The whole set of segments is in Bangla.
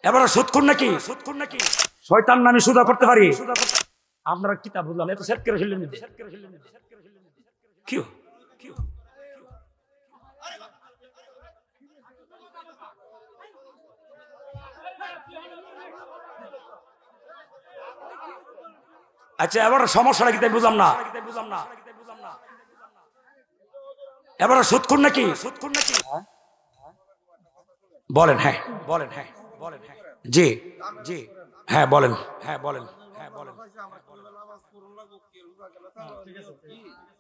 এবার সুদখোর নাকি শয়তান নামে সুদা করতে পারি আপনারা কিতাব বুঝলাম এত সেট করে ফেললেন কি আচ্ছা এবার সমস্যাটা কি তাই বুঝলাম না এবার সুদখোর নাকি বলেন হ্যাঁ বলেন হ্যাঁ বলেন হ্যাঁ জি জি হ্যাঁ বলেন হ্যাঁ বলেন হ্যাঁ বলেন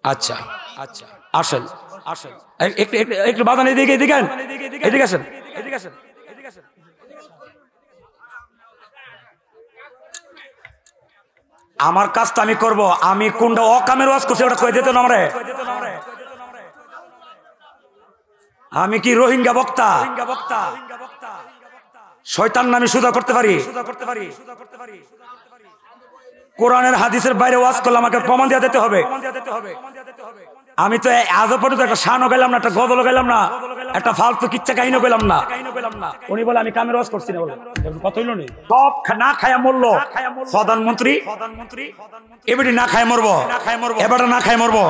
আচ্ছা আচ্ছা আসেন আসেন একটু একটু বাধা নেই এদিকে এদিকে এদিকে আসেন এদিকে আসেন এদিকে আসেন আমার কাজটা আমি করব আমি কোনটা অকামের ওয়াজ করছি ওটা কই দিত না আমারে আমি কি রোহিঙ্গা বক্তা শয়তান নামে সুদা করতে পারি কোরআনের হাদিসের বাইরে ওয়াজ করলে আমাকে প্রমাণ দিয়ে দিতে হবে আমি তো আজও পর্যন্ত একটা শানও গেলাম না একটা গজলও গেলাম না একটা ফালতু কিচ্ছা কাহিনী গেলাম না উনি বলে আমি কামের ওয়াজ করছি না বলে কত হইল নেই সব না খায়া মরলো প্রধানমন্ত্রী এবারে না খায় মরবো এবারে না খায় মরবো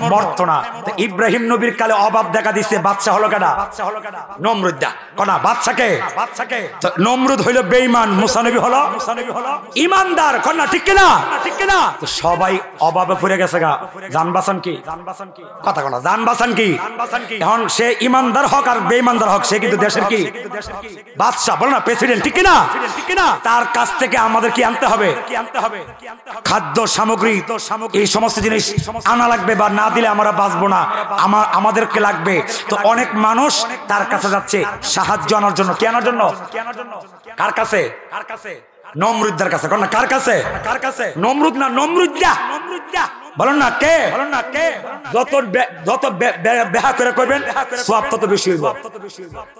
মরতো না ইব্রাহিম নবীর কালে অভাব দেখা দিচ্ছে বাচ্চা হলো কেডা নমরুদ কনা বাচ্চাকে নমরুদ হইলো বেঈমান মুসা নবী হলো ইমানদার কন্যা ঠিক কিনা সবাই অভাবে পড়ে গেছে গা জান বাঁচান কি কথা কনা জান বাঁচান কি এখন সে ইমানদার হক আর বেঈমানদার হক সে কিন্তু দেশের কি বাদশা বলো না প্রেসিডেন্ট ঠিক কিনা তার কাছ থেকে আমাদের কি আনতে হবে খাদ্য সামগ্রী এই সমস্ত জিনিস আনা লাগবে বা না দিলে আমরা বাঁচবো না আমাদেরকে লাগবে তো অনেক মানুষ তার কাছে যাচ্ছে সাহায্য আনার জন্য কি আনার জন্য কার কাছে নমরুদের কাছে কার কাছে নমরুদ না নমরুদ্দা বলেন না কে যত বেহা করে করবেন সওয়াব তত বেশি হইব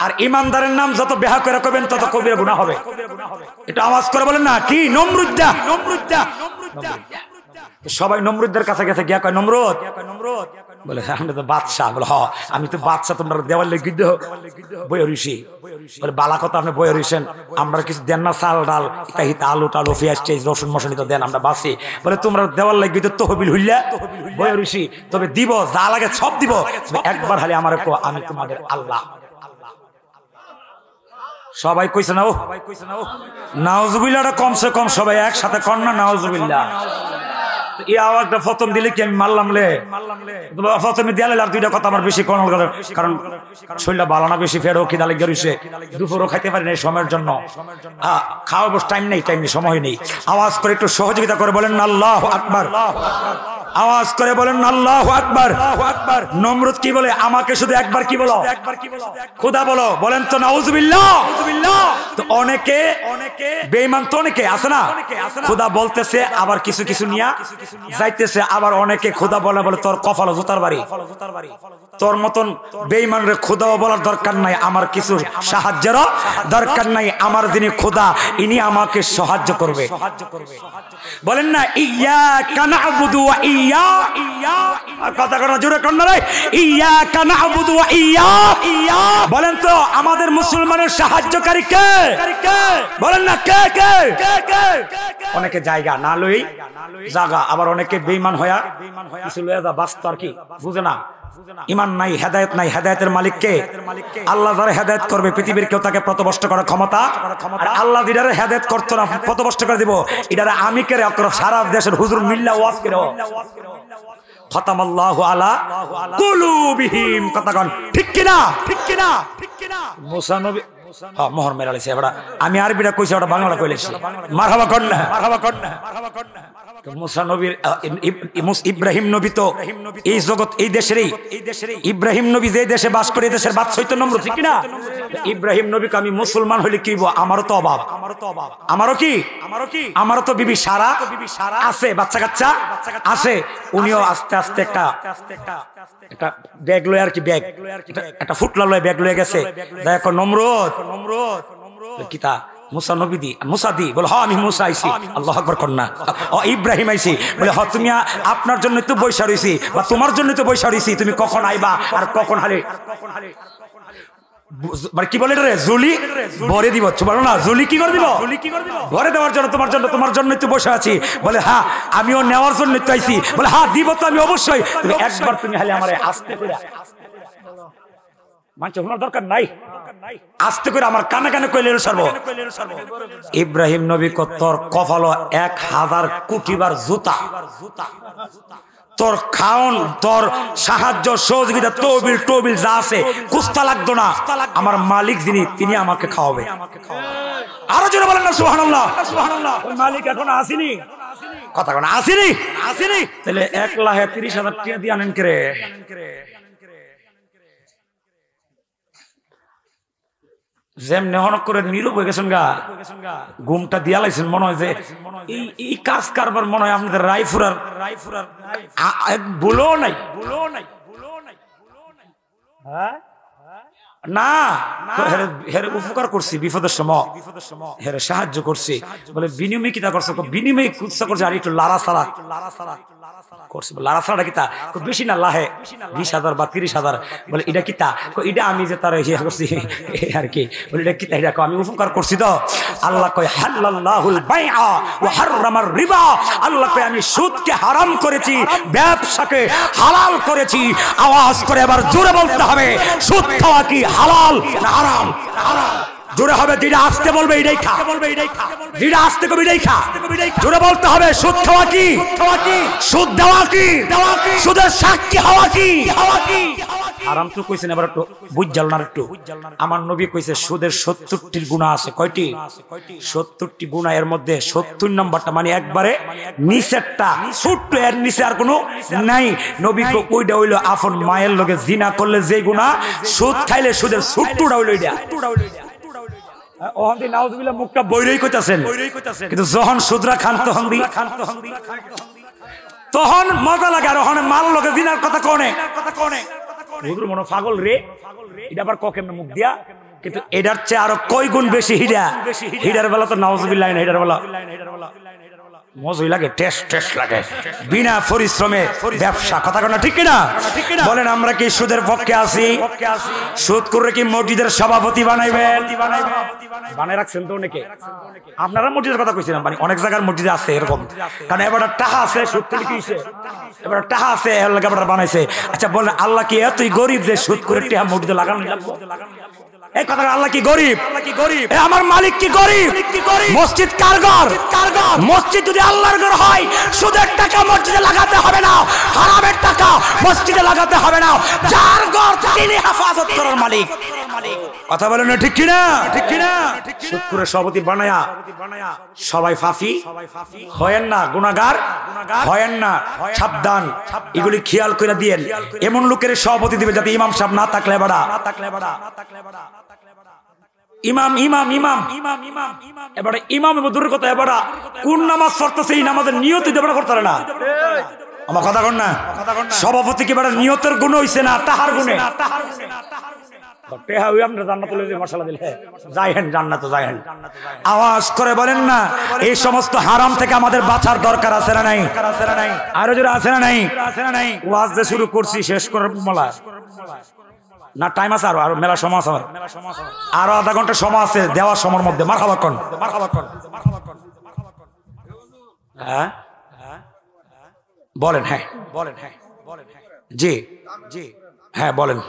আর ইমানদারের নাম যত বেহা করে করবেন তত কবিরা গুনাহ হবে এটা আওয়াজ করে বলেন না কি নমরুদ্দা সবাই নমরুদের কাছে গেছে গিয়া কয় নমরুদ বলে আমি তো বাদশাহ বলে আমি তো বাদশাহ তোমরা দেওয়াল গিদ্ধ বই ঋষি বলে বালা কথা আপনি বই ঋষেন আমরা কিছু দেন না চাল ডাল ইতাহিতা আলু টালু পেঁয়াজ টেজ রসুন মশানি তো দেন আমরা বাসি বলে তোমরা দেওয়াল গিদ্ধ তহবিল হইলা বই ঋষি তবে দিব যা লাগে সব দিব একবার হালে আমার আমি তোমাদের আল্লাহ সবাই কইছে না ও নাউজুবিল্লাহটা কমসে কম সবাই একসাথে কর না নাউজুবিল্লাহ এই আওয়াজটা প্রথম দিলে কি আমি মারলাম লে প্রথমে দেয়ালে আর দুইটা কথা আমার বেশি কর্নাল কারণ শরীরটা ভালো না বেশি ফেরো খিদা লেগে রয়েছে দুপুরও খাইতে পারি না সময়ের জন্য খাওয়া বস টাইম নেই সময় নেই আওয়াজ করে একটু সহযোগিতা করে বলেন না আল্লাহু আকবার আওয়াজ করে বলেন না আল্লাহু আকবার নমরুদ কি বলে আমাকে শুধু একবার কি বলো খোদা বলো বলেন তো নাউজুবিল্লাহ তো অনেকে বেঈমান তো অনেকে আছে না খোদা বলতেছে আবার কিছু নিয়া যাইতেছে আবার অনেকে খোদা বলে তোর কপাল জুতার বাড়ি তোর মতন বেঈমান রে খোদাও বলার দরকার নাই আমার কিছু সাহায্যেরও দরকার নাই আমার যিনি খোদা ইনি আমাকে সাহায্য করবে বলেন না ইয়াকা না'বুদু ওয়া ইয়া কথা কোন জোরে কোন রে ইয়াকা না'বুদু ওয়া ইয়া বলেন তো আমাদের মুসলমানের সাহায্যকারী কে বলেন না কে অনেকে জায়গা না লই জায়গা আবার অনেকে বেঈমান হয়া কিছু লয়া যা বাস্ত আর কি বুঝে না ইমান নাই হেদায়েত নাই হেদায়েতের মালিক কে আল্লাহ যারা হেদায়েত করবে পৃথিবীর কেউ তাকে পথভ্রষ্ট করার ক্ষমতা আর আল্লাহ যারা হেদায়েত করতে না পথভ্রষ্ট করে দিব এটারে আমি করে সারা দেশের হুজুর মিল্লা ওয়াজ করে খতামাল্লাহু আলা কুলুবিহিম কথা কোন ঠিক কিনা মুসা নবী মোহর মেলাইছে এবারে আমি আরবিটা কইছি ওটা বাংলাটা কইলেছি মারহাবা কর না মুসা নবীর ইব্রাহিম নবী তো এই জগৎ এই দেশেরই ইব্রাহিম নবী যে দেশে বাস করে দেশের বাদশা হইতো নমরুদ ঠিক না ইব্রাহিম নবীকে আমি মুসলমান হইলে কি হইব আমারও তো অভাব আমারও তো বিবি সারা আছে বাচ্চা কাচ্চা আছে উনিও আস্তে আস্তে একটা ব্যাগ লয় আর কি ব্যাগ একটা ফুটলা লয় ব্যাগ লয়ে গেছে দেখো নমরুদ কিতা মুসা নবী দি মুসা দি বলে আমি মুসা আইছি আল্লাহু আকবার কন্যা ইব্রাহিম আইছি বলে তুমি আপনার জন্য তো বৈশা রইছি বা তোমার জন্য তো বৈশা রইছি তুমি কখন আইবা আর কখন হালে মানে কি বলে রে জুলি ভরে দিব বলো না জুলি কি করে দিব ভরে দেওয়ার জন্য তোমার জন্যই তো বসে আছি বলে হ্যাঁ আমিও নেওয়ার জন্য তো আইছি বলে হ্যাঁ দিব তো আমি অবশ্যই তুমি একবার তুমি হালে আমারে আস্তে করে মানছে শোনার দরকার নাই আস্তে করে আমার কানে কানে কইলে সর্ব ইব্রাহিম নবী তোর কপাল 1000 কোটিবার জুতা তোর খাওন তোর সাহায্য সহযোগিতা তহবিল যা আছে কুস্তা লাগতো না আমার মালিক যিনি তিনি আমাকে খাওয়াবে আরো জোরে বলেন না সুবহানাল্লাহ ওই মালিক এখন আসেনি কথা কোন আসেনি তাহলে 1,30,000 টাকা দিয়ে আনেন করে যেমনি হনক করে নীরব হয়ে গেছেন গা ঘুমটা দিয়া লাইছেন মনে হয় যে এই কাজ কারবার মনে হয় আপনাদের রায়পুরার ভুলো নাই না হেরে উপকার করছি বিপদের সময় হেরে সাহায্য করছি বলে বিনিময় কিতা করছো বিনিময় কুৎসা করছে আর একটু লারা সারা করছে লারা সারাটা কিতা বেশি না লাহে 20,000 বা 30,000 বলে এটা কিতা এটা আমি যে তার ইয়ে করছি আর কি বলে এটা কিতা এটা আমি উপকার করছি তো আল্লাহ কয় হালাল্লাহুল বাইআ ওয়া হারামার রিবা আল্লাহ কয় আমি সুদকে হারাম করেছি ব্যবসাকে হালাল করেছি আওয়াজ করে এবার জোরে বলতে হবে সুদ খাওয়া কি হালাল না হারাম জোরে হবে যেটা আসতে বলবে এটাই খা যেটা আসতে কবি এটাই খা জোরে বলতে হবে সুদ খাওয়া কি সুদ দেওয়া কি সুদের সাক্ষী হওয়া কি আরাম তো কইছেন এবার একটু বুঝজাল না একটু আমার নবী কইছে সুদের 70টি গুনাহ আছে কয়টি 70টি গুনাহ এর মধ্যে 70 নম্বরটা মানে একবারে নিচেরটা ছোট্ট এর নিচে আর কোনো নাই নবী কইটা হইলো আপন মায়ের লগে জিনা করলে যে গুনাহ সুদ খাইলে সুদের ছোট্টটা হইলো এটা ওহন্দি নাউজুবিল্লাহ মুখটা বইরই কইতাছেন কিন্তু যখন সুদরা খান তখন মজা লাগে আর ওখানে মাল লগে জিনার কথা কোনে হুজুর মনে পাগল রে এটা আবার ক কেমনে মুখ দিয়া কিন্তু এটার চেয়ে আরো কয় গুণ বেশি হিডার বেলা তো নাউজুবিল্লাহ না হিডার বেলা মজাই লাগে টেস্ট লাগে বিনা পরিশ্রমে ব্যবসা কথা কোন ঠিক কিনা বলেন আমরা কি সুদের পক্ষে আছি সুদ করে কি মসজিদের সভাপতি বানাইবেন বানাই রাখছেন তো অনেকে আপনারা মসজিদের কথা কইছিলেন মানে অনেক জায়গার মসজিদে আছে এরকম কারণ এবার টাকা আছে সুদ থেকে কিছে এবার টাকা আছে এর লাগা বানাইছে আচ্ছা বলেন আল্লাহ কি এতই গরিব যে সুদ করে টাকা মসজিদে লাগানো লাগবে এই কথা আল্লাহ কি গরিব আমার মালিক কি গরিব মসজিদ কার ঘর মসজিদ যদি আল্লাহর ঘর হয় সুদের টাকা মসজিদে লাগাতে হবে না হারামের টাকা মসজিদে লাগাতে হবে না যার ঘর তিনি হেফাজত করার মালিক কথা বলেন না ঠিক কিনা সুদ করে সভাপতি বানায়া সবাই ফাফি হয়েন না গুনাহগার হয়েন না সাবধান এগুলি খেয়াল করে দিয়েন এমন লোকের সভাপতি দিবে যাতে ইমাম সাহেব না থাকলে বাড়া ইমাম এবারে ইমাম দূরের কথা এবারে কোন নামাজ পড়তেছে এই নামাজের নিয়ত দেবনা করতে না আমার কথা কন না সভাপতি কি এবারে নিয়তের গুণ হইছে না তাহার গুণে আওয়াজ করে বলেন না এই সমস্ত হারাম থেকে আমাদের বাঁচার দরকার আছে না নাই আরো জোরে আছে না নাই ওয়াজ যে শুরু করছি শেষ করার মেলা না টাইম আছে আরো মেলা সময় আছে আরো আধা ঘন্টা সময় আছে দেওয়ার সময়ের মধ্যে মারহাবা কোন হ্যাঁ বলেন হ্যাঁ জি হ্যাঁ বলেন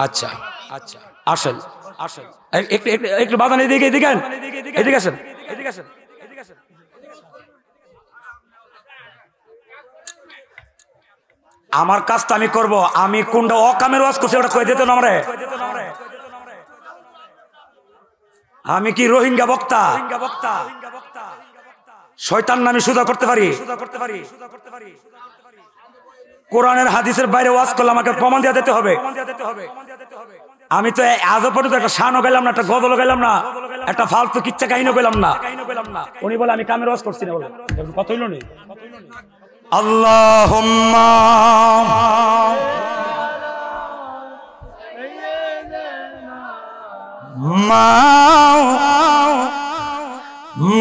আচ্ছা আসেন একটু বাধা নেই এদিকে আসেন আমার কাজটা আমি করব আমি কোনটা অকামের ওয়াজ করছি ওটা কয়ে দিত না আমারে আমি কি রোহিঙ্গা বক্তা শয়তান নামে সুদা করতে পারি কোরআনের হাদিসের বাইরে ওয়াজ করলে আমাকে প্রমাণ দিয়ে দিতে হবে আমি তো আজও পর্যন্ত একটা শানও গেলাম না একটা গজলও গেলাম না একটা ফালতু কিচ্ছা কাহিনীও গেলাম না উনি বলে আমি কামের ওয়াজ করছি না বলে কত হইল নি আল্লাহুম্মা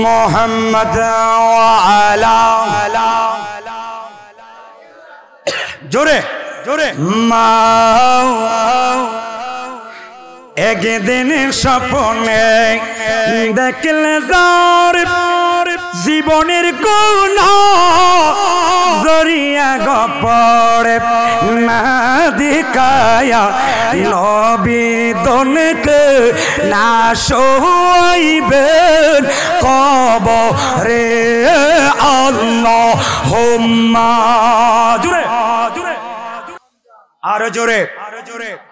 মুহাম্মদ ওয়া আলা জোরে জোরে মা একদিন স্বপ্নে দেখলে যার জীবনের কোন জরিয়া গপড়ে না দিকায়া নবী দনকে না শোইবেন কবরে আল্লাহুম্মা জোরে আরো জোরে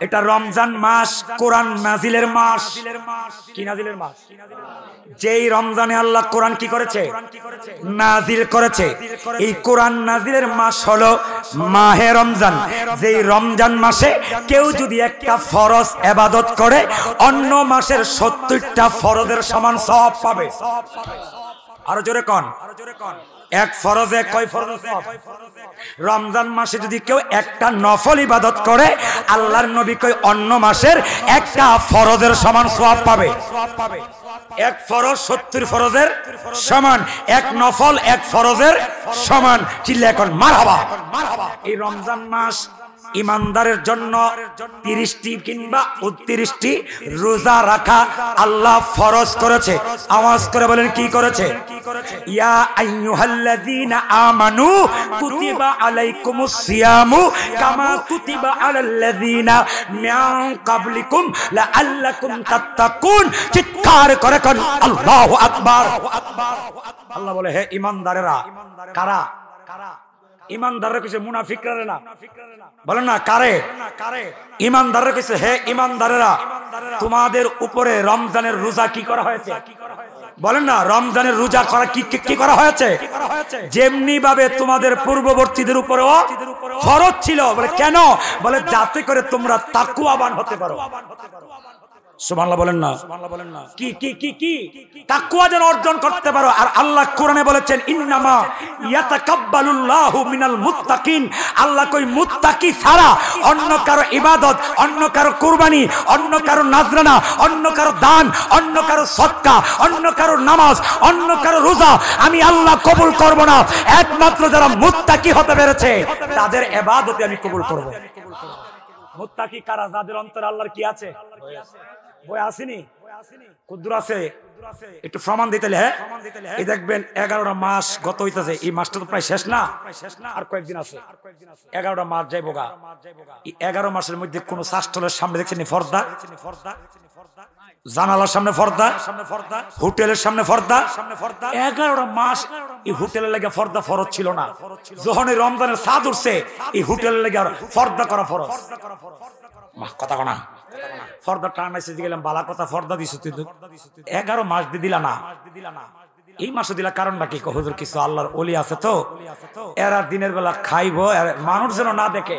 এটা রমজান মাস কোরআন নাজিলের মাস কি নাজিলের মাস যেই রমজানে আল্লাহ কোরআন কি করেছে নাজিল করেছে এই কোরআন নাজিলের মাস হলো মাহে রমজান যেই রমজান মাসে কেউ যদি একটা ফরজ ইবাদত করে অন্য মাসের 70টা ফরজের সমান সওয়াব পাবে আরো জোরে কোন এক ফরজে কয় ফরজ সওয়াব রমজান মাসে যদি কেউ একটা নফল ইবাদত করে আল্লাহর নবী কয় অন্য মাসের একটা ফরজের সমান সওয়াব পাবে এক ফরজ 70 ফরজের সমান এক নফল এক ফরজের সমান চিল্লা এখন মারহাবা এই রমজান মাস ইমানদারের জন্য 30টি কিংবা 29টি রোজা রাখা আল্লাহ ফরজ করেছে আওয়াজ করে বলেন কি করেছে ইয়া আইয়ুহাল্লাযীনা আমানু কুতিবা আলাইকুমুস সিয়ামু কামা কুতিবা আলাল্লাযীনা মিন ক্বাবলিকুম লাআল্লাকুম তাত্তাকুন চিৎকার করে কোন আল্লাহু আকবার আল্লাহ বলে হে ইমানদারেরা কারা ইমানদাররা কইছে মুনাফিকরা না বলেন না কারে ইমানদাররা কইছে হে ইমানদারেরা তোমাদের উপরে রমজানের রোজা কি করা হয়েছে বলেন না রমজানের রোজা করা কি করা হয়েছে যেমনি ভাবে তোমাদের পূর্ববর্তীদের উপরেও ফরজ ছিল বলে কেন বলে যাতে করে তোমরা তাকওয়াবান হতে পারো সুবহানাল্লাহ বলেন না কি কি কি কি তাকওয়া যেন অর্জন করতে পারো আর আল্লাহ কোরআনে বলেছেন ইন্নামা ইয়াতাকাব্বালুল্লাহু মিনাল মুত্তাকিন আল্লাহ কই মুত্তাকি ছাড়া অন্য কারো ইবাদত অন্য কারো কুরবানি অন্য কারো নাজরানা অন্য কারো দান অন্য কারো সদকা অন্য কারো নামাজ অন্য কারো রোজা আমি আল্লাহ কবুল করব না একমাত্র যারা মুত্তাকি হতে পেরেছে তাদের ইবাদতই আমি কবুল করব মুত্তাকি কারা যাদের অন্তরে আল্লাহর কি আছে বই আসেনি কুদ্দুর আছে একটু প্রমাণ দিতে হ্যাঁ এই দেখবেন 11টা মাস গত হইতেছে এই মাসটা তো প্রায় শেষ না আর কয়েকদিন আছে 11টা মাস যাইবো গা এই 11 মাসের মধ্যে কোন শাস্ত্রের সামনে দেখছেন পর্দা জানালার সামনে পর্দা হোটেলের সামনে পর্দা 11টা মাস এই হোটেলের লাগে পর্দা ফরজ ছিল না যখন রমজানের চাঁদ উঠছে এই হোটেলের লাগে পর্দা করা ফরজ কথা কনা ফর্দা টানাইছে গেলাম বালা কথা ফর্দা দিছ তুই 11 মাস দিলা না এই মাসে দিলা কারণটা কি হুজুর কিছু আল্লাহর ওলি আছে তো এরা দিনের বেলা খাইবো মানুষ যেন না দেখে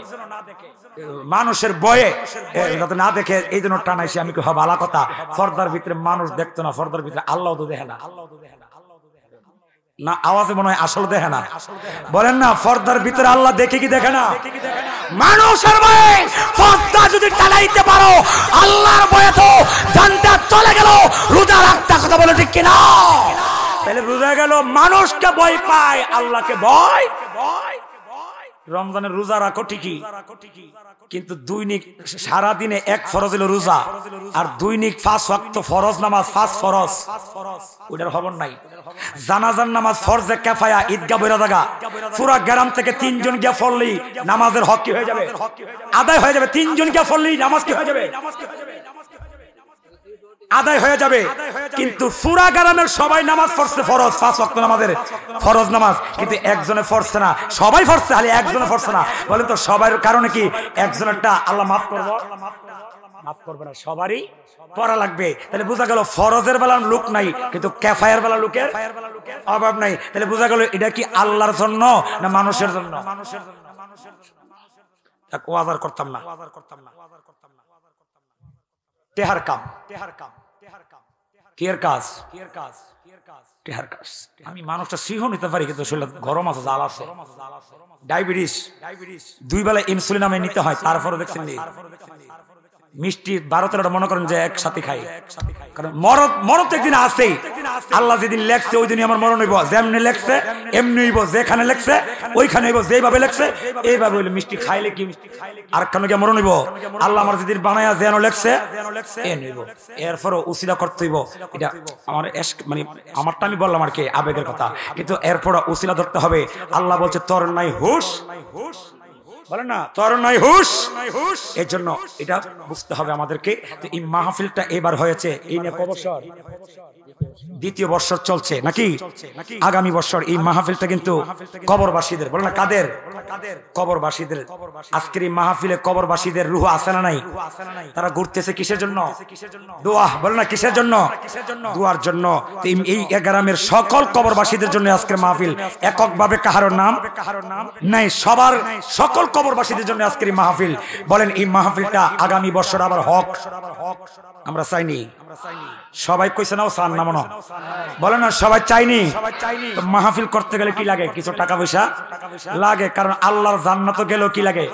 মানুষের বয়ে যাতে না দেখে এই জন্য টানাইছে আমি কি বালা কথা ফর্দার ভিতরে মানুষ দেখতো না ফর্দার ভিতরে আল্লাহ তো দেখে না আওয়াজে মনে হয় আসল দেখে না বলেন না ফর্দার ভিতরে আল্লাহ দেখে কি দেখে না মানুষের ভয়ে পর্দা যদি টানাইতে পারো আল্লাহর ভয়ে তো জানটা চলে গেল রোজা রাখতে কথা বলে ঠিক কিনা তাহলে রোজা গেল মানুষকে ভয় পায় আল্লাহকে ভয় রমজানের রোজা রাখো ঠিকই কিন্তু দৈনিক সারা দিনে এক ফরজ হলো রোজা আর দৈনিক 5 ওয়াক্ত ফরজ নামাজ 5 ফরজ ওটার খবর নাই জানাজার নামাজ ফরজে কিফায়া ঈদগাহ বইরা জায়গা পুরো গ্রাম থেকে 3 জন গিয়া পড়লেই নামাজের হক কি হয়ে যাবে আদায় হয়ে যাবে 3 জন গিয়া পড়লেই নামাজ কি হয়ে যাবে আদায় হয়ে যাবে কিন্তু পুরা গ্রামের সবাই নামাজ পড়ছে ফরজ 5 ওয়াক্ত নামাজের ফরজ নামাজ কিন্তু একজনে পড়ছে না সবাই পড়ছে খালি একজনে পড়ছে না বলেন তো সবার কারণে কি একজনেরটা আল্লাহ মাফ করবে না সবারই পড়া লাগবে তাহলে বোঝা গেল ফরজের বেলা লোক নাই কিন্তু কিফায়ার বেলা লোকের অভাব নাই তাহলে বোঝা গেল এটা কি আল্লাহর জন্য না মানুষের জন্য তাকে ওয়াজার করতাম না টেহার কাম কিয়ের কাজ টেহার কাজ আমি মানুষটা সিংহ নিতে পারি কিন্তু শরীরে গরম আছে জাল আছে ডায়াবেটিস 2 বেলা ইনসুলিন আমি নিতে হয় তারপরে দেখছেন মিষ্টি 12-13টা মনে করেন যে একসাথে খাই, কারণ মরত একদিন আসেই। আল্লাহ যেদিন লেখছে ওই দিনই আমার মরণ হইব, যেমনি লেখছে এমনি হইব, যেখানে লেখছে ওইখানে হইব, যেভাবে লেখছে এইভাবে হইলে মিষ্টি খাইলে কি আর কেন গিয়ে মরণ হইব? আল্লাহ আমার যেদিন বানায়া যেন লেখছে এ নইব। এরপরও উসিলা করতে হইব। এটা আমার মানে আমারটা আমি বললাম আর কি আবেগের কথা, কিন্তু এরপর উসিলা ধরতে হবে। আল্লাহ বলছে তোর নাই হুশ, বলে না তোর নাই হুশ, এর জন্য এটা বুঝতে হবে আমাদেরকে। তো এই মাহফিলটা এবার হয়েছে এই নিয়ে কত বছর, দ্বিতীয় বর্ষ চলছে নাকি? আগামী বছর এই মাহফিলটা কিন্তু কবরবাসীদের, বলে না কাদের? কবরবাসীদের। আজকের এই মাহফিলে কবরবাসীদের রূহ আছে না নাই? তারা ঘুরতেছে কিসের জন্য? দোয়া, বলে না কিসের জন্য? দোয়ার জন্য। এই গ্রামের সকল কবরবাসীদের জন্য আজকের মাহফিল, এককভাবে কাহার নাম নাই, সবার সকল কবরবাসীদের জন্য আজকের এই মাহফিল। বলেন এই মাহফিলটা আগামী বছর আবার হক আমরা চাইনি? সবাই কইছে না ও চান না মনে, বলে না সবাই চাইনি? মাহফিল করতে গেলে কি লাগে? কিছু টাকা পয়সা লাগে, কারণ আল্লাহর জান্নাত গেলেও কি লাগে?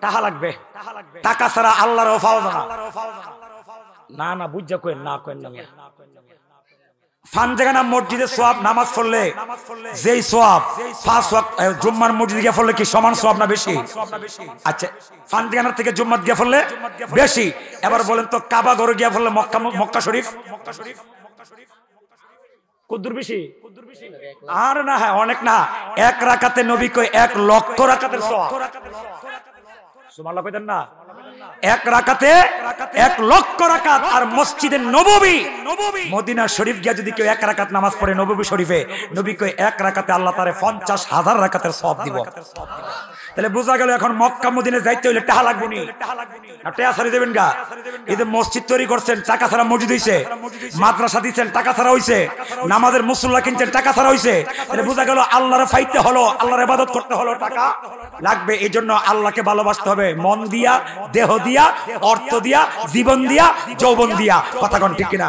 টাকা লাগবে। টাকা ছাড়া আল্লাহর পাওয়া যায় না। না বুঝা কইন না, কইন না। ফানজাগানা মসজিদে সওয়াব, নামাজ পড়লে যেই সওয়াব 5 ওয়াক্ত জুম্মার মসজিদে গিয়ে পড়লে কি সমান সওয়াব না বেশি? আচ্ছা, ফানজাগানার থেকে জুম্মাত গিয়ে পড়লে বেশি। এবার বলেন তো কাবা ঘরে গিয়ে পড়লে মক্কা শরীফ কদ্দুর বেশি? আর না, হ্যাঁ অনেক না। এক রাকাতে নবী কই 1 লক্ষ রাকাতের সওয়াব। সুবহানাল্লাহ কইতেন না? এক রাকাতে 1 লক্ষ রাকাত। আর মসজিদে নববী মদিনা শরীফ গিয়া যদি কেউ 1 রাকাত নামাজ পড়ে নববী শরীফে, নবী কই 1 রাকাতে আল্লাহ তারে 50,000 রাকাতের সওয়াব দিব। তাহলে বোঝা গেল এখন মক্কা মদিনা যাইতে হইলে টাকা লাগবে নি, না টাকা ছাড়ি দেবেন গা? এই যে মসজিদ তৈরি করছেন টাকা ছাড়া মসজিদ হইছে, মাদ্রাসা দিচ্ছেন টাকা ছাড়া হইছে, নামাজের মুসল্লা কিনছেন টাকা ছাড়া হইছে। তাহলে বোঝা গেল আল্লাহরে ফাইতে হলো, আল্লাহর ইবাদত করতে হলো টাকা লাগবে। এই জন্য আল্লাহকে ভালোবাসতে হবে মন দিয়া, দেহ দিয়া, অর্থ দিয়া, জীবন দিয়া, যৌবন দিয়া। কথা কোন ঠিক কিনা?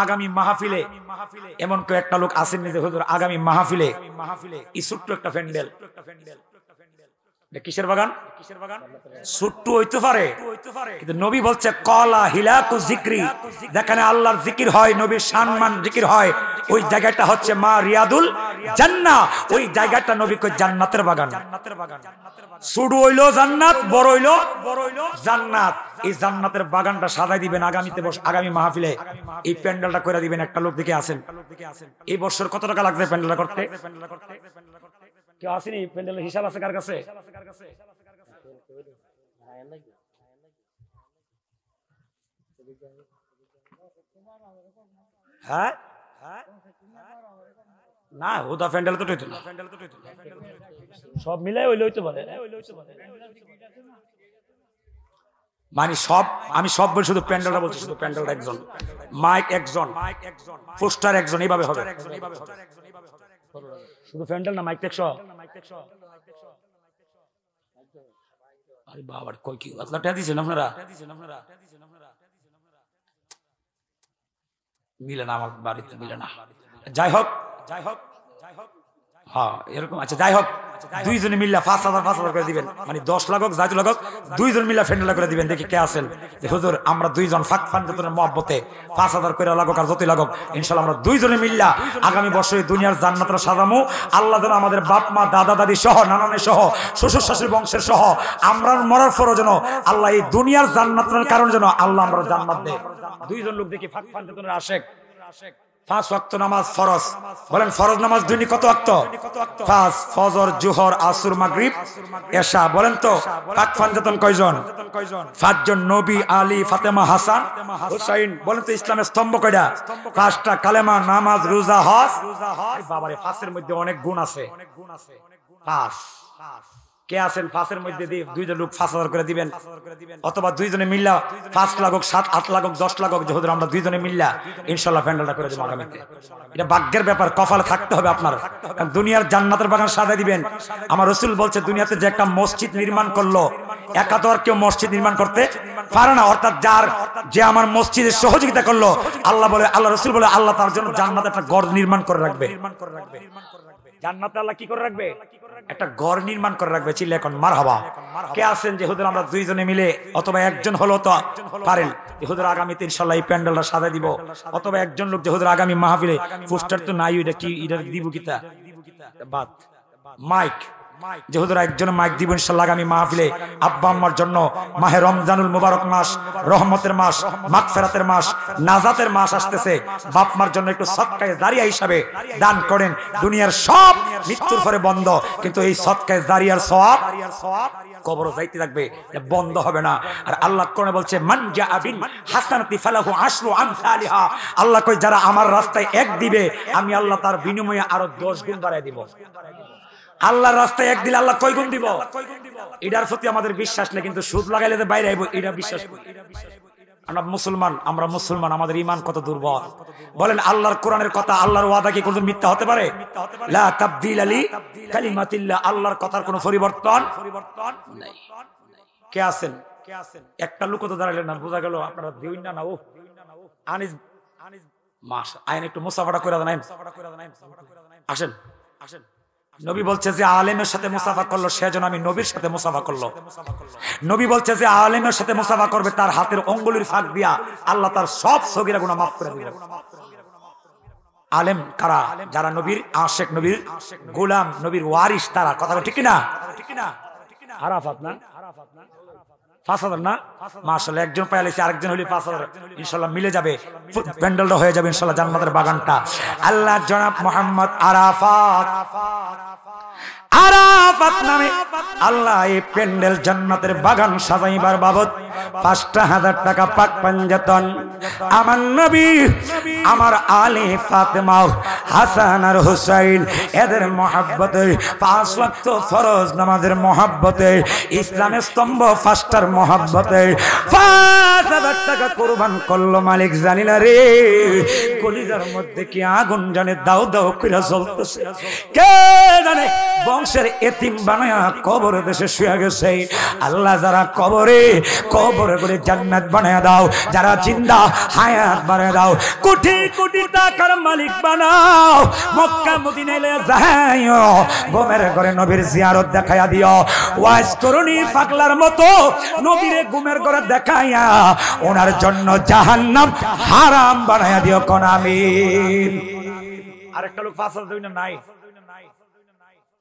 আগামী মাহফিলে এমন কয়েকটা লোক আসেন নিজে হুজুর, আগামী মাহফিলে এই ছোট্ট একটা প্যান্ডেল, কিসের বাগান? ছোট্ট হইতে পারে, কিন্তু নবী বলছে কলা হিলাকু জিক্রি, যেখানে আল্লাহর জিকির হয়, নবীর সম্মান জিকির হয়, ওই জায়গাটা হচ্ছে মা রিয়াদুল জান্নাহ। ওই জায়গাটা নবী কই জান্নাতের বাগান। ছোট হইলো জান্নাত, বড় হইলো জান্নাত। এই জান্নাতের বাগানটা সাজাই দিবেন আগামীতে, আগামী মাহফিলে এই প্যান্ডেলটা করে দিবেন। একটা লোক দিকে আসেন, এই বছর কত টাকা লাগবে প্যান্ডেলটা করতে? কেউ আসেনি? প্যান্ডেলের হিসাব আছে কার কাছে? হ্যাঁ না, হুদা প্যান্ডেল তো সব মিলাই হইলে হইতে পারে, মানে সব আমি সব বলি, শুধু প্যান্ডেলটা বলছি, শুধু প্যান্ডেলটা একজন, মাইক একজন, পোস্টার একজন, এইভাবে হবে। শুধু প্যান্ডেল না, মাইক 100। আরে বাবা কই কি আতলাটা দিছেন আপনারা? মিলে না, আমার বাড়িতে মিলে না। যাই হোক হ্যাঁ এরকম। আচ্ছা যাই হোক, দুইজনে মিল্লা 5,000 করে দিবেন, মানে 10 লাখ হোক যাইতে লাখ হোক, দুইজন মিল্লা ফ্যান্ডেলা করে দিবেন। দেখি কে আছেন? হুজুর আমরা দুইজন ফানজাতের মহব্বতে 5,000 করে লাগুক আর যতই লাগুক, ইনশাআল্লাহ আমরা দুইজনে মিল্লা আগামী বছরে দুনিয়ার জান্নাতটা সাজামু। আল্লাহ যেন আমাদের বাপ মা দাদা দাদি সহ, নানানের সহ, শ্বশুর শাশুড়ি বংশের সহ, আমরা মরার পরও যেন আল্লাহ এই দুনিয়ার জান্নাতের কারণ যেন আল্লাহ আমরা জান্নাত দেয়। দুইজন লোক দেখি ফানজাতের আশেক। 5 ওয়াক্ত নামাজ ফরজ, বলেন ফরজ নামাজ দৈনিক কত ওয়াক্ত? 5, ফজর, জোহর, আসর, মাগরিব, এশা। বলেন তো পাক ফানজাতন কয়জন? 5 জন। নবী, আলী, ফাতেমা, হাসান, হুসাইন। বলেন তো ইসলামের স্তম্ভ কয়টা? 5টা। কালেমা, নামাজ, রোজা, হজ। বাবারে 5 এর মধ্যে অনেক গুণ আছে। 5 কে আছেন 5 এর মধ্যে? দুইজন লোক 5,000 করে দিবেন, অথবা দুইজনে মিল্লা 5 লাখ হোক, 7-8 লাখ হোক, 10 লাখ হোক, যেহেতু আমরা দুইজনে মিল্লা ইনশাআল্লাহ প্যান্ডেলটা করে দেব আগামীতে। এটা ভাগ্যের ব্যাপার, কপালে থাকতে হবে আপনার। কারণ দুনিয়ার জান্নাতের বাগান সাজাই দিবেন। আমার রাসূল বলছে দুনিয়াতে যে একটা মসজিদ নির্মাণ করলো, একা তো আর কেউ মসজিদ নির্মাণ করতে পারে না। অর্থাৎ যে আমার মসজিদের সহযোগিতা করলো, আল্লাহ বলে, আল্লাহ রাসূল বলে, আল্লাহ তার জন্য জান্নাতে একটা ঘর নির্মাণ করে রাখবে। জান্নাতে আল্লাহ কি করে রাখবে? একটা ঘর নির্মাণ করে রাখবে। চিল্লা এখন মারহাবা। কে আছেন যে হুজুর আমরা দুইজনে মিলে অথবা একজন হলো তো পারেন যে হুজুর আগামীতে ইনশাআল্লাহ এই প্যান্ডেলটা সাজাই দিব, অথবা একজন লোক যে হুজুর আগামী মাহফিলে পোস্টার তো নাই, এটা কি এটা দিব কিতা বাদ মাইক যে হুজুর একজন মাইক দিব ইনশাআল্লাহ আগামী মাহফিলে আব্বা আম্মার জন্য মাহে রমজানুল মুবারক মাস, রহমতের মাস, মাগফিরাতের মাস, নাজাতের মাস আসতেছে। বাপ মার জন্য একটু সদকায়ে জারিয়া হিসাবে দান করেন। দুনিয়ার সব মৃত্যুর পরে বন্ধ, কিন্তু এই সদকায়ে জারিয়ার সওয়াব কবর যাইতে থাকবে, বন্ধ হবে না। আর আল্লাহ কোরআনে বলছে মান জাআ বিল হাসানাতি ফালাহু আশরু আমসালিহা। আল্লাহ কই যারা আমার রাস্তায় এক দিবে আমি আল্লাহ তার বিনিময়ে আরো 10 গুণ বাড়ায় দিব। আল্লাহর রাস্তায় এক দিলে আল্লাহ কয় গুণ দিব? এটার প্রতি আমাদের বিশ্বাস নেই, কিন্তু সুদ লাগাইলে যে বাইরে আইব এটা বিশ্বাস করি। আমরা মুসলমান আমাদের ঈমান কত দুর্বল। বলেন আল্লাহর কোরআনের কথা, আল্লাহর ওয়াদা কি কোনদিন মিথ্যা হতে পারে? লা তাবদীলা লি কালিমাতিল্লাহ। আল্লাহর কথার কোনো পরিবর্তন নাই। কে আছেন? একটা লোক তো দাঁড়ালেন না, বোঝা গেল আপনারা দিউন না। ও আনিস মাস আইন একটু মুসাফাটা করে দেন। আসেন আসেন। নবী বলছে যে আলেমের সাথে মুসাফা করলো সেজন্য আমি নবীর সাথে মুসাফা করলো। নবী বলছে যে আলেমের সাথে মুসাফা করবে তার হাতের আঙ্গুলের ফাঁক দিয়া আল্লাহ তার সব সগীরা গুনাহ মাফ করে দিবেন। আলেম কারা? যারা নবীর আশিক, নবীর গোলাম, নবীর ওয়ারিস, তারা। কথা ঠিক না? আরাফাত না 5000 না? মাশাআল্লাহ, একজন পাইলেছে আরেকজন হইলে 5000 ইনশাআল্লাহ মিলে যাবে, প্যান্ডেলটা হয়ে যাবে ইনশাআল্লাহ জান্নাতের বাগানটা। আল্লাহ জনাব মুহাম্মদ আরাফাত নামে আল্লাহ এই প্যান্ডেল জান্নাতের বাগান সাজাইবার বাবদ 5000 টাকা পাক পাঞ্জাতন আমার নবী, আমার আলী ফাতেমা, হাসান আর হুসাইন এদের মহব্বতে, 5 ওয়াক্ত ফরজ নামাজের মহব্বতে, ইসলামের স্তম্ভ 5টার মহব্বতে 5000 টাকা কুরবান করলো। মালিক জানি না রে কলিজার মধ্যে কি আগুন জানে দাও দাও করে জ্বলতেছে। কে জানে বংশের এতিম বানায়া কবরে দেশে শুয়ে গেছে। আল্লাহ যারা কবরে করে জান্নাত বানায়া দাও, যারা জিন্দা হায়াত বানায়া দাও, কোটি কোটি টাকার মালিক বানাও। মক্কা মদিনায় যাইও, গোমের ঘরে নবীর জিয়ারত দেখায়া দিও। ওয়াজ করুনি পাগলার মতো নবীরে গোমের ঘরে দেখাইয়া ওনার জন্য জাহান্নাম হারাম বানায়া দিও। কোন আমিন। আরেকটা লোক ফাসাল দই না নাই,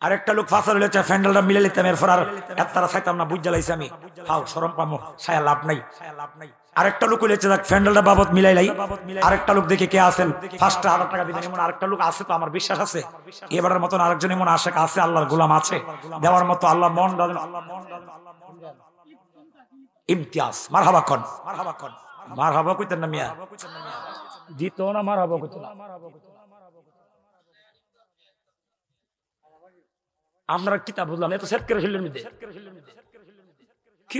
আরেকটা লোক ফাসাল হইলে ফ্যান্ডেলটা মিলে লিতাম, এরপর আর এতটা চাইতাম না, বুঝ জ্বালাইছি আমি। হাও শরম পামো, ছায়া লাভ নাই। আরেকটা লোক হইলে যাক ফ্যান্ডেলটা বাবদ মিলাইলাই। আরেকটা লোক দেখে কে আছেন 5000 টাকা দিবেন এমন আরেকটা লোক আছে তো আমার বিশ্বাস আছে। এবারের মতন আরেকজন এমন আশেক আছে, আল্লাহর গোলাম আছে দেওয়ার মতো। আল্লাহ মন দান ইমতিয়াজ। মারহাবা কোন, মারহাবা কইতেন না মিয়া, দিত না মারহাবা কইতেন না। আমরা কিতাব বুঝলাম এত সেট করে ফেললেন মধ্যে কি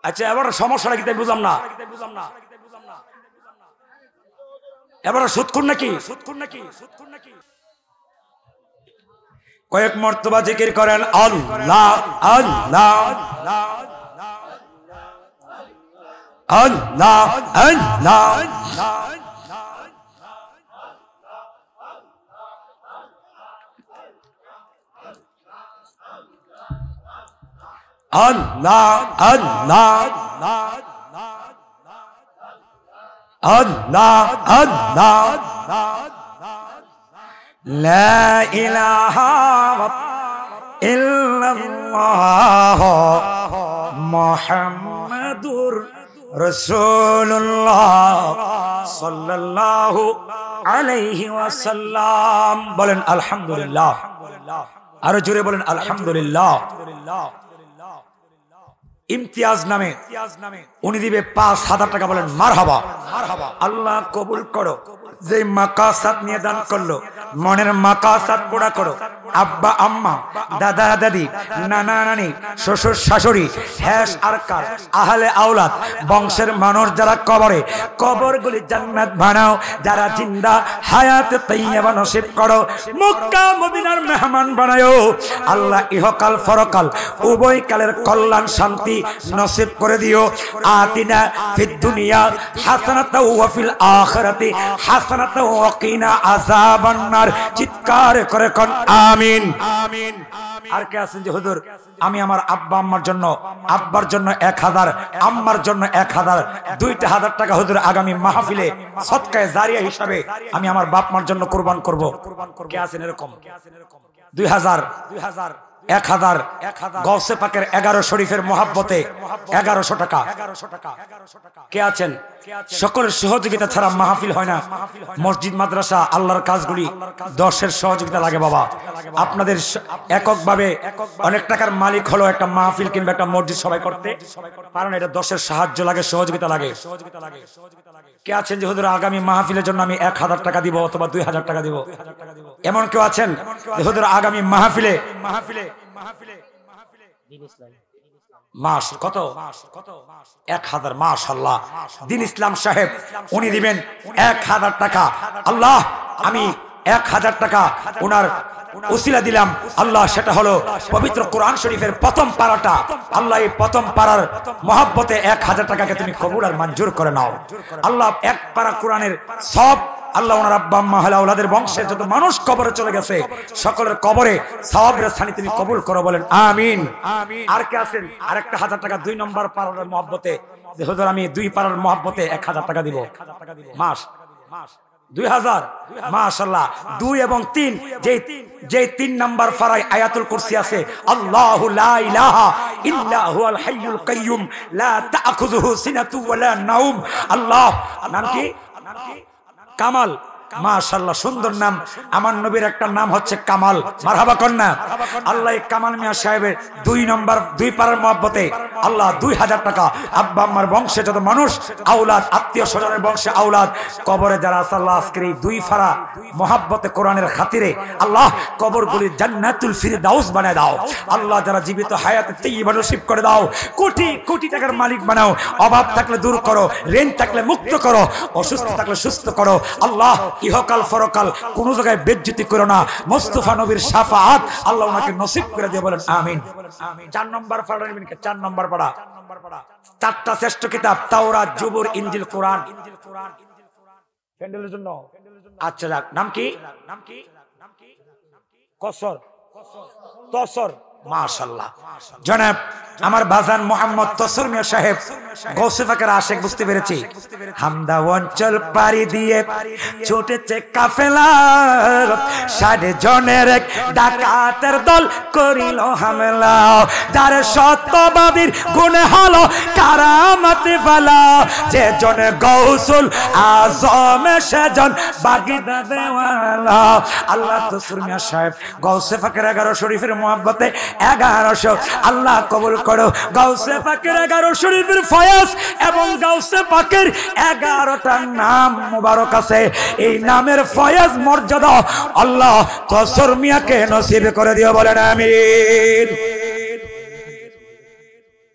আচ্ছা এবার সমস্যাটা কি তাই বুঝলাম না। এবার সুৎখুর নাকি কয়েক মর্তবা জিকির করেন আল্লাহ আল্লাহ আল্লাহ আল্লাহ আল্লাহ আল্লাহ আল্লাহ আল্লাহ লা ইলাহা ইল্লাল্লাহ মুহাম্মাদুর রাসূলুল্লাহ সাল্লাল্লাহু আলাইহি ওয়াসাল্লাম। বলেন আলহামদুলিল্লাহ, আরো জোরে বলেন আলহামদুলিল্লাহ। ইমতিয়াজ নামে উনি দিবে 5000 টাকা। বলেন মারহাবা। আল্লাহ কবুল করো, যে মাকাসাত নিয়ে দান করলো মনের মাকাসাত পুরা করো। আব্বা আম্মা, দাদা দাদি, নানা নানি, শ্বশুর শাশুড়ি, হ্যাস আর কার, আহলে আওলাদ, বংশের মানুষ যারা কবরে, কবরগুলি জান্নাত বানাও। যারা জিন্দা হায়াতে তাইয়্যিবা নসিব করো, মক্কা মদিনার মেহমান বানায়ো। আল্লাহ ইহকাল পরকাল উভয় কালের কল্যাণ শান্তি নসিব করে দিও। আতিনা ফিদ দুনিয়া হাসানাতাও ওয়া ফিল আখিরাতি হাসানাতাও ওয়া কিনা আযাবান নার। চিৎকার করে কোন আমিন। আর কে আছেন যে হুজুর আমি আমার আব্বা আম্মার জন্য, আব্বার জন্য 1000, আম্মার জন্য 1000, 2000 টাকা হুজুর আগামী মাহফিলে সদকায়ে জারিয়া হিসাবে আমি আমার বাপ মার জন্য কুরবান করব। কে আছেন এরকম? 2000, 1000 গৌসে পাকের 11 শরীফের মহাব্বতে 1100 টাকা। কে আছেন? সকলের সহযোগিতা ছাড়া মাহফিল হয় না। মসজিদ মাদ্রাসা আল্লাহর কাজগুলি 10-এর সহযোগিতা লাগে বাবা। আপনাদের এককভাবে অনেক টাকার মালিক হলো একটা মাহফিল কিংবা একটা মসজিদ সবাই করতে পারেন, এটা 10-এর সাহায্য লাগে, সহযোগিতা লাগে। কে আছেন যে হুজুর আগামী মাহফিলের জন্য আমি 1000 টাকা দিব অথবা 2000 টাকা দিব? এমন কেউ আছেন যে হুজুর আগামী মাহফিলে মাস কত? 1000। মাশাআল্লাহ, দিন ইসলাম সাহেব উনি দিবেন 1000 টাকা। আল্লাহ আমি 1000 টাকা ওনার উসিলা দিলাম। আল্লাহ সেটা হলো পবিত্র কোরআন শরীফের প্রথম পারাটা। আল্লাহ এই প্রথম পারার মহব্বতে 1000 টাকাকে তুমি কবুল আর মঞ্জুর করে নাও। আল্লাহ এক পারা কোরআনের সব আল্লাহ ওনার আব্বা আম্মা আহলে আওলাদের বংশের যত মানুষ কবরে চলে গেছে সকলের কবরে সওয়াবের স্থানে তুমি কবুল করো, বলেন আমিন। আর কে আছেন আরেকটা 1000 টাকা 2 নম্বর পারার মহব্বতে যে হুজুর আমি 2 পারার মহব্বতে 1000 টাকা দিব? মাস 2000। মাশাআল্লাহ, 2 এবং 3 যে 3 নাম্বার পারায় আয়াতুল কুরসি আছে, আল্লাহু লা ইলাহা ইল্লা হুয়াল হাইয়ুল কাইয়্যুম লা তা'খুযুহু সিনাতু ওয়া লা নাওম। আল্লাহ নাম কি? কামাল। মাশাআল্লাহ, সুন্দর নাম। আমার নবীর একটা নাম হচ্ছে কামাল। মারহাবা কন্যা। আল্লাহ কামাল মিয়া সাহেবের 2 নম্বর 2 পারার মহব্বতে আল্লাহ 2000 টাকা আব্বা আম্মার বংশে যত মানুষ আওলাদ আত্মীয় স্বজনের বংশে আওলাদ কবরে যারা আছে আল্লাহ আজকের এই 2 পারা মহব্বতে কোরআনের খাতিরে আল্লাহ কবরগুলি জান্নাতুল ফিরদাউস বানায় দাও। আল্লাহ যারা জীবিত হায়াতে তাইয়্যিবা নসিব করে দাও। কোটি কোটি টাকার মালিক বানাও। অভাব থাকলে দূর করো, ঋণ থাকলে মুক্ত করো, অসুস্থ থাকলে সুস্থ করো। আল্লাহ ইহকাল পরকাল কোন জায়গায় বেজ্জতি করো না। মুস্তাফা নবীর শাফাআত আল্লাহ ওনাকে নসিব করে দিয়ে, বলেন আমিন। 4 নম্বর পারা নেবেন কে? 4 নম্বর পারা 4টা শ্রেষ্ঠ কিতাব তাওরাত, জবুর, ইনজিল, কোরআন। প্যান্ডেলের জন্য আচ্ছা যাক, নাম কি? কসর তসর। মাশাআল্লাহ, জনাব আমার বাজান মোহাম্মদ তসর মিয়া সাহেব গৌসে পাকের আশিক, বুঝতে পেরেছি। হামদা অঞ্চল পাড়ি দিয়ে ছুটেছে কাফেলা, 60 জনের এক ডাকাতের দল করিল হামলা। যার সত্যবাদীর গুণে হলো কারামতি ফালা, যে জনে গৌসুল আজমে সেজন বাগিদা দেওয়ালা। আল্লাহ তসর মিয়া সাহেব গৌসে পাকের 11 শরীফের মহব্বতে 1100 আল্লাহ কবুল করো। গাউসে পাকের 11 শরীফের ফয়েজ এবং গাউসে পাকের 11টা নাম মুবারক আছে। এই নামের ফয়েজ মর্যাদা আল্লাহ তসর মিয়াকে নসিব করে দিও, বলেন আমিন।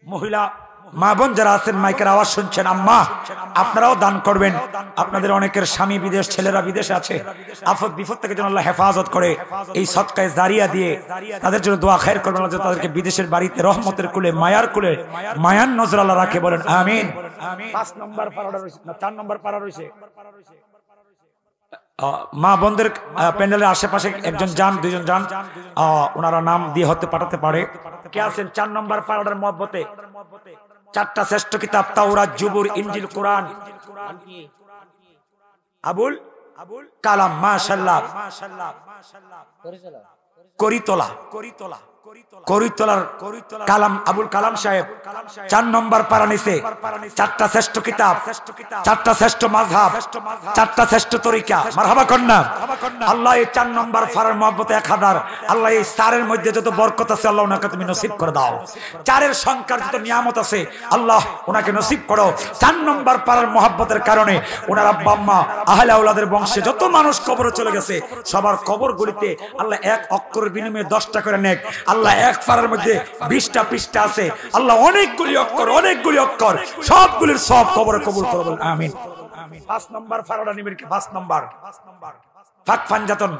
মহিলা মা বোন যারা আছেন মাইকের আওয়াজ শুনছেন, আম্মা আপনারাও দান করবেন। আপনাদের অনেকের স্বামী বিদেশ, ছেলেরা বিদেশে আছে, আফত বিপদ থেকে যেন আল্লাহ হেফাজত করে। এই সদকায়ে জারিয়া দিয়ে তাদের জন্য দোয়া খায়ের করবেন, যে তাদেরকে বিদেশের বাড়িতে রহমতের কুলে, মায়ার কুলে, মায়ার নজর আল্লাহ রাখে, বলেন আমিন। 5 নম্বর পারা রইছে না 4 নম্বর পারা রইছে। মা বোনদের প্যান্ডেলের আশেপাশে একজন যান, 2 জন যান, ওনারা নাম দিয়ে হতে পাঠাতে পারে। কে আছেন 4 নম্বর পারার মহব্বতে? 4টা শ্রেষ্ঠ কিতাব তাওরাত, জবুর, ইনজিল, কোরআন। আবুল কালাম। মাশাআল্লাহ, করিতলা। করিতলার কালাম আবুল কালাম সাহেব 4 নম্বর পারা নিচে 4টা শ্রেষ্ঠ কিতাব, 4টা শ্রেষ্ঠ মাযহাব, 4টা শ্রেষ্ঠ তরিকা। মারহাবা কন্যা। আল্লাহ এই 4 নম্বর পারার মহব্বতে 1000, আল্লাহ এই 4-এর মধ্যে যত বরকত আছে আল্লাহ ওনাকে তুমি নসিব করে দাও। 4-এর সংখ্যার যত নিয়ামত আছে আল্লাহ ওনাকে নসিব করো। 4 নম্বর পারার মহব্বতের কারণে ওনার আব্বা আম্মা আহলে আওলাদের বংশে যত মানুষ কবরে চলে গেছে সবার কবরগুলিতে আল্লাহ 1 অক্ষরের বিনিময়ে 10টা করে নেক। আল্লাহ এক পারার মধ্যে 20টা পৃষ্ঠা আছে, আল্লাহ অনেকগুলি অক্ষর সবগুলির সব কবরে কবুল করে বলেন আমিন। 5 নম্বর পারাটা নিবেন কি? 5 নম্বর ফাক ফানজাতন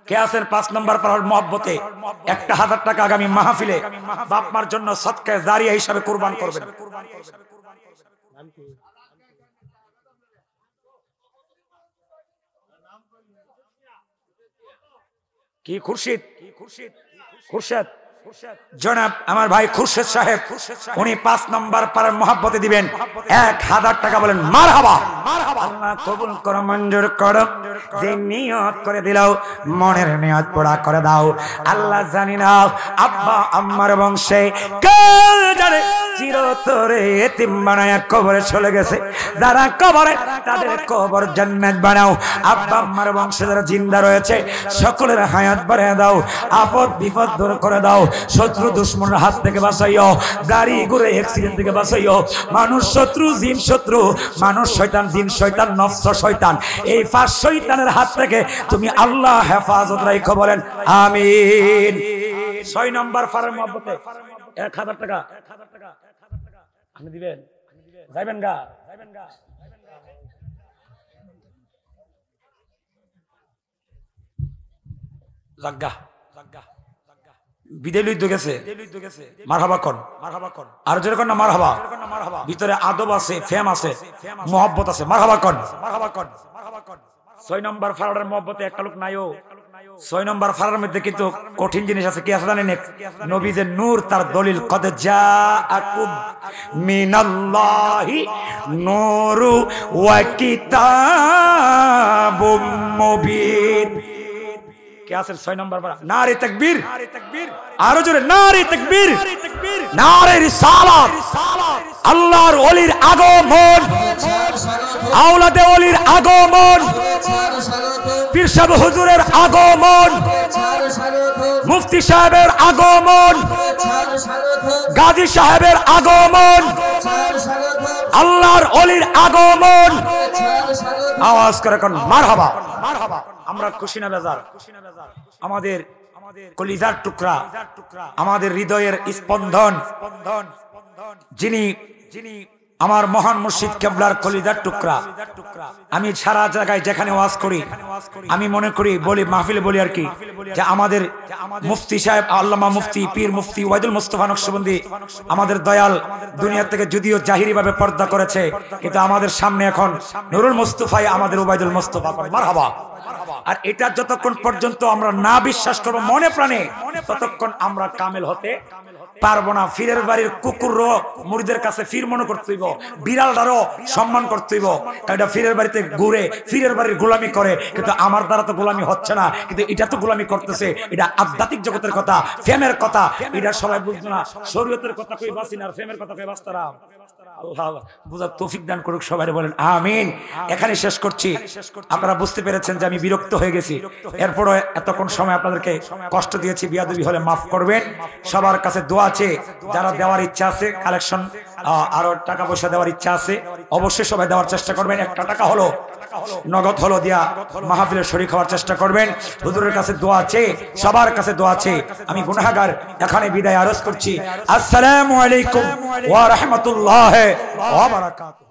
কে আছেন 5 নম্বর পারার মহব্বতে 1000 টাকা আগামী মাহফিলে বাপ মার জন্য সদকায়ে জারিয়া হিসাবে কুরবান করবেন। কি খুরশিদ? খুরশেদ জনাব আমার ভাই খুরশেদ সাহেব, উনি 5 নম্বর পারার মহব্বতে দিবেন 1000 টাকা। বলেন মারহাবা। আল্লাহ কবুল করো, মঞ্জুর করো। যে নিয়ত করে দিলাও মনের নিয়ত পুরা করে দাও। আল্লাহ জানি না আব্বা আম্মার বংশে কাল জানে চিরতরে এতিম বানায়া কবরে চলে গেছে, যারা কবরে তাদের কবর জান্নাত বানাও। আব্বা আম্মার বংশে যারা জিন্দা রয়েছে সকলের হায়াত বাড়িয়ে দাও, আপদ বিপদ দূর করে দাও, শত্রু দুশমনের হাত থেকে বাঁচাইও, গাড়ি ঘুরে অ্যাক্সিডেন্ট থেকে বাঁচাইও। মানুষ শত্রু, জিন শত্রু, মানুষ শয়তান, জিন শয়তান, নফস শয়তান, এই 5 শয়তানের হাত থেকে তুমি আল্লাহ হেফাজত রাখো। বলেন আমিন। 6 নম্বর পারার মহব্বতে 1000 টাকা আপনি দিবেন। যাইবেন গা জাগা বিদায় লইতে গেছে। মারহাবা কর, আর জোরে কর না মারহাবা। ভিতরে আদব আছে, ফেম আছে, মহব্বত আছে। মারহাবা কর। 6 নম্বর ফারার মহব্বতে একটা লোক নাইও। 6 নম্বর ফারার মধ্যে কিন্তু কঠিন জিনিস আছে। কি আছে জানেন? নবীজের নূর, তার দলিল কদ জাআকুম মিনাল্লাহি নূরু ওয়া কিতাবুম মুবিন। কে আছে 6 নম্বর পারা? নারে তাকবীর, আরো জোরে নারে তাকবীর, নারে রিসালাত। আল্লাহর ওলির আগমন, আওলাদে ওলির আগমন, পীর সাহেব হুজুরের আগমন, মুফতি সাহেবের আগমন, গাজী সাহেবের আগমন, আল্লাহর ওলির আগমন। আওয়াজ করে কোন মারহাবা। আমরা খুশি না বেজার? আমাদের কলিজার টুকরা, আমাদের হৃদয়ের স্পন্দন, যিনি আমার মহান মুর্শিদ কেবলার কলিজার টুকরা। আমি সারা জায়গায় যেখানে ওয়াজ করি আমি মনে করি, বলি মাহফিলে বলি আর কি, যে আমাদের মুফতি সাহেব আল্লামা মুফতি পীর মুফতি ওয়াইদুল মুস্তাফা নকশবন্দি আমাদের দয়াল দুনিয়া থেকে যদিও জাহিরি ভাবে পর্দা করেছে, কিন্তু আমাদের সামনে এখন নুরুল মুস্তাফাই আমাদের ওবাইদুল মুস্তাফা। মারহাবা। আর এটা যতক্ষণ পর্যন্ত আমরা না বিশ্বাস করবো মনে প্রাণে ততক্ষণ আমরা কামেল হতে পারবো না। ফিরের বাড়ির কুকুরও মুরিদের কাছে ফির মনে করতে হইব, বিড়ালটারও সম্মান করতে হইব, কারণ এটা ফিরের বাড়িতে ঘুরে ফিরের বাড়ির গোলামি করে। কিন্তু আমার দ্বারা তো গোলামি হচ্ছে না, কিন্তু এটা তো গোলামি করতেছে। এটা আধ্যাত্মিক জগতের কথা, ফেমের কথা, এটা সবাই বুঝতো না। শরীয়তের কথা কই বাঁচি না, আর ফেমের কথা কই বাঁচতারা। আল্লাহ বুঝার তৌফিক দান করুক, সবাই বলেন আমিন। এখানে শেষ করছি। আপনারা বুঝতে পেরেছেন যে আমি বিরক্ত হয়ে গেছি, এরপরও এতক্ষণ সময় আপনাদেরকে কষ্ট দিয়েছি, বিয়াদবি হলে মাফ করবেন। সবার কাছে দোয়া আছে, যারা দেওয়ার ইচ্ছা আছে কালেকশন আরো টাকা পয়সা দেওয়ার ইচ্ছা আছে অবশ্যই সবাই দেওয়ার চেষ্টা করবেন। 1 টাকা হলো নগদ হলো দিয়া মাহফিলের শরীক হওয়ার চেষ্টা করবেন। হুজুরের কাছে দোয়া আছে, সবার কাছে দোয়া আছে। আমি গুনাহগার, এখানে বিদায় আরজ করছি। আসসালামু আলাইকুম ওয়া রাহমাতুল্লাহি ওয়া বারাকাতুহু।